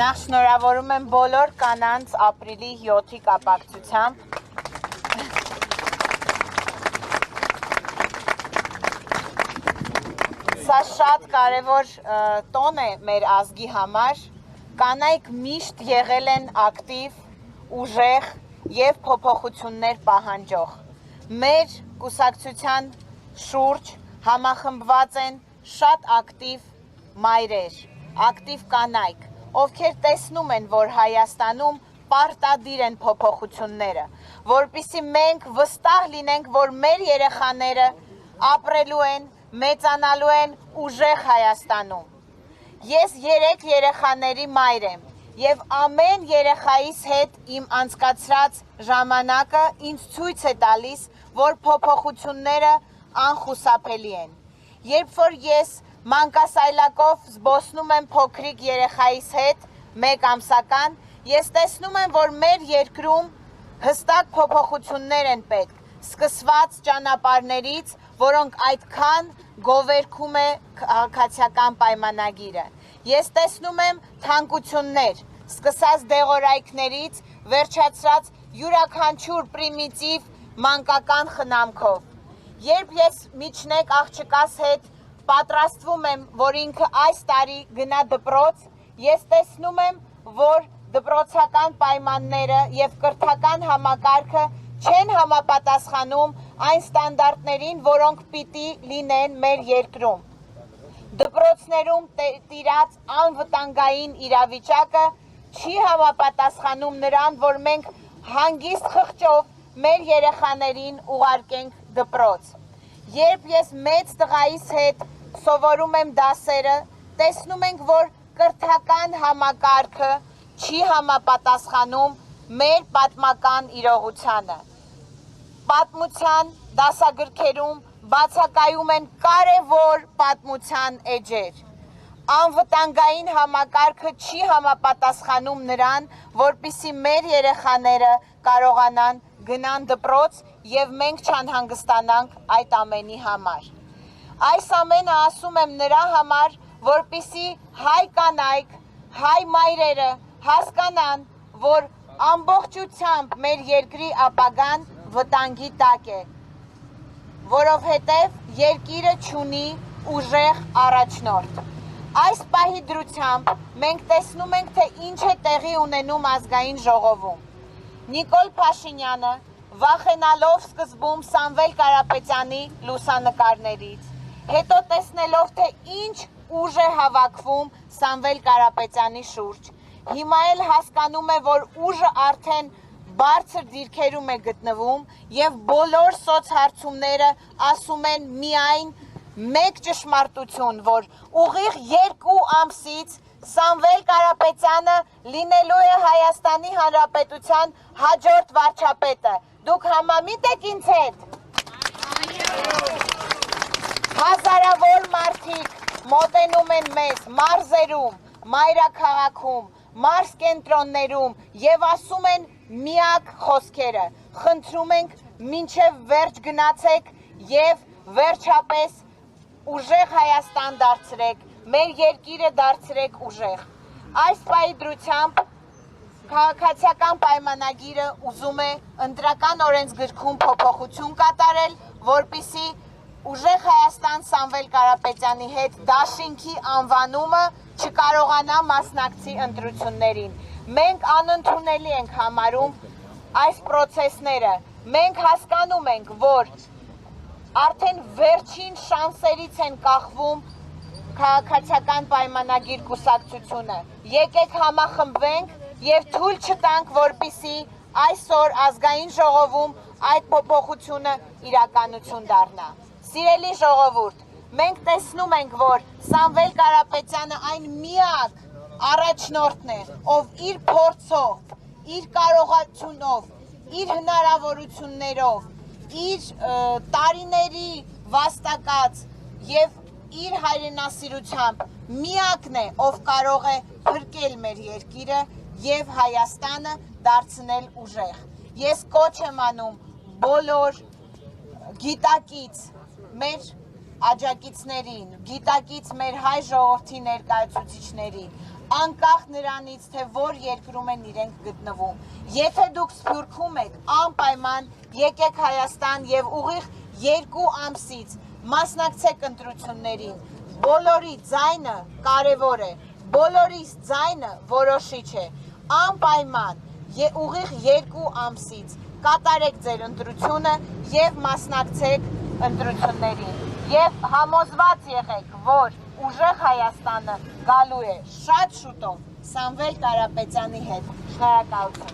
Նախ շնորհավորում եմ բոլոր կանանց ապրիլի 7-ի կապակցությամբ։ Սա շատ կարևոր տոն է մեր ազգի համար։ Կանայք միշտ եղել են ակտիվ, ուժեղ և փոփոխություններ պահանջող։ Մեր կուսակցության շուրջ համախմբված են շատ ակտիվ մայրեր, ակտիվ կանայք, ովքեր տեսնում են, որ Հայաստանում պարտադիր են փոփոխությունները, որպեսզի մենք վստահ լինենք, որ մեր երեխաները ապրելու են, մեծանալու են ուժեղ Հայաստանում։ Ես 3 երեխաների մայր եմ և ամեն երեխայիս հետ իմ անցկացրած ժամանակը ինձ ցույց է տալիս, որ փոփոխությունները անխուսափելի են։ Երբ որ ես մանկասայլակով զբոսնում եմ փոքրիկ երեխայիս հետ, 1 ամսական, ես տեսնում եմ, որ մեր երկրում հստակ փոփոխություններ են պետք, սկսված ճանապարհներից, որոնք այդքան գովերգում է քաղաքացիական պայմանագիրը։ Ես տեսնում եմ թանկություններ, սկսած դեղորայքներից, վերջացրած յուրաքանչյուր պրիմիտիվ մանկական խնամքով։ Երբ ես միջնեկ աղջկաս հետ պատրաստվում եմ, որ ինքը այս տարի գնա դպրոց, ես տեսնում եմ, որ դպրոցական պայմանները և կրթական համակարգը չեն համապատասխանում այն ստանդարտներին, որոնք պիտի լինեն մեր երկրում։ Դպրոցներում տիրած անվտանգային իրավիճակը չի համապատասխանում նրան, որ մենք հանգիստ խղճով մեր երեխաներին ուղարկենք դպրոց։ Երբ ես մեծ տղայիս հետ սովորում եմ դասերը, տեսնում ենք, որ կրթական համակարգը չի համապատասխանում մեր պատմական իրողությանը։ Պատմության դասագրքերում բացակայում են կարևոր պատմության էջեր։ Անվտանգային համակարգը չի համապատասխանում նրան, որպեսզի մեր երեխաները կարողանան գնան դպրոց և մենք չանհանգստանանք այդ ամենի համար։ Այս ամենը ասում եմ նրա համար, որպեսզի հայ կանայք, հայ մայրերը հասկանան, որ ամբողջությամբ մեր երկրի ապագան վտանգի տակ է, որովհետև երկիրը չունի ուժեղ առաջնորդ։ Այս պահի դրությամբ մենք տեսնում ենք, թե ինչ է տեղի ունենում ազգային ժողովում։ Նիկոլ Փաշինյանը, վախենալով սկզբում Սամվել Կարապետյանի լուսանկարներից, հետո տեսնելով, թե ինչ ուժ է հավաքվում Սամվել Կարապետյանի շուրջ, հիմա էլ հասկանում է, որ ուժը արդեն բարձր դիրքերում է գտնվում և բոլոր սոցհարցումները ասում են միայն մեկ ճշմարտություն, որ ուղիղ 2 ամսից Սամվել Կարապետյանը լինելու է Հայաստանի Հանրապետության հաջորդ վարչապետը։ Դուք համամիտ եք ինձ հետ։ Հազարավոր մարդիկ մոտենում են մեզ մարզերում, մայրաքաղաքում, մարզկենտրոններում և ասում են միակ խոսքերը։ Խնդրում ենք մինչև վերջ գնացեք և վերջապես ուժեղ Հայաստան դարձրեք, մեր երկիրը դարձրեք ուժեղ։ Այս պահի դրությամբ քաղաքացիական պայմանագիրը ուզում է ընտրական օրենսգրքում փոփոխություն կատարել, որպեսզի ուժեղ Հայաստան Սամվել Կարապետյանի հետ դաշինքի անվանումը չկարողանա մասնակցի ընտրություններին։ Մենք անընդունելի ենք համարում այս պրոցեսները։ Մենք հասկանում ենք, որ արդեն վերջին շանսերից են կախվում քաղաքացիական պայմանագիր կուսակցությունը։ Եկեք համախմբվենք և թույլ չտանք, որպեսզի այսօր ազգային ժողովում այդ փոփոխությունը իրականություն դառնա։ Սիրելի ժողովուրդ, մենք տեսնում ենք, որ Սամվել Կարապետյանը այն միակ առաջնորդն է, ով իր փորձով, իր կարողությունով, իր հնարավորություններով, իր տարիների վաստակած և իր հայրենասիրությամբ միակն է, ով կարող է փրկել մեր երկիրը և Հայաստանը դարձնել ուժեղ։ Ես կոչ եմ անում բոլոր գիտակից մեր աջակիցներին, գիտակից մեր հայ ժողովրդի ներկայացուցիչներին, անկախ նրանից, թե որ երկրում են իրենք գտնվում։ Եթե դուք Սփյուռքում եք, անպայման եկեք Հայաստան եւ ուղիղ 2 ամսից մասնակցեք ընտրություններին։ Բոլորի ձայնը կարևոր է, բոլորիս ձայնը որոշիչ է։ Անպայման ուղիղ 2 ամսից կատարեք ձեր ընտրությունը եւ մասնակցեք ընտրություններին։ Եվ համոզված եղեք, որ ուժեղ Հայաստանը գալու է շատ շուտով Սամվել Կարապետյանի հետ։ Շնորհակալություն։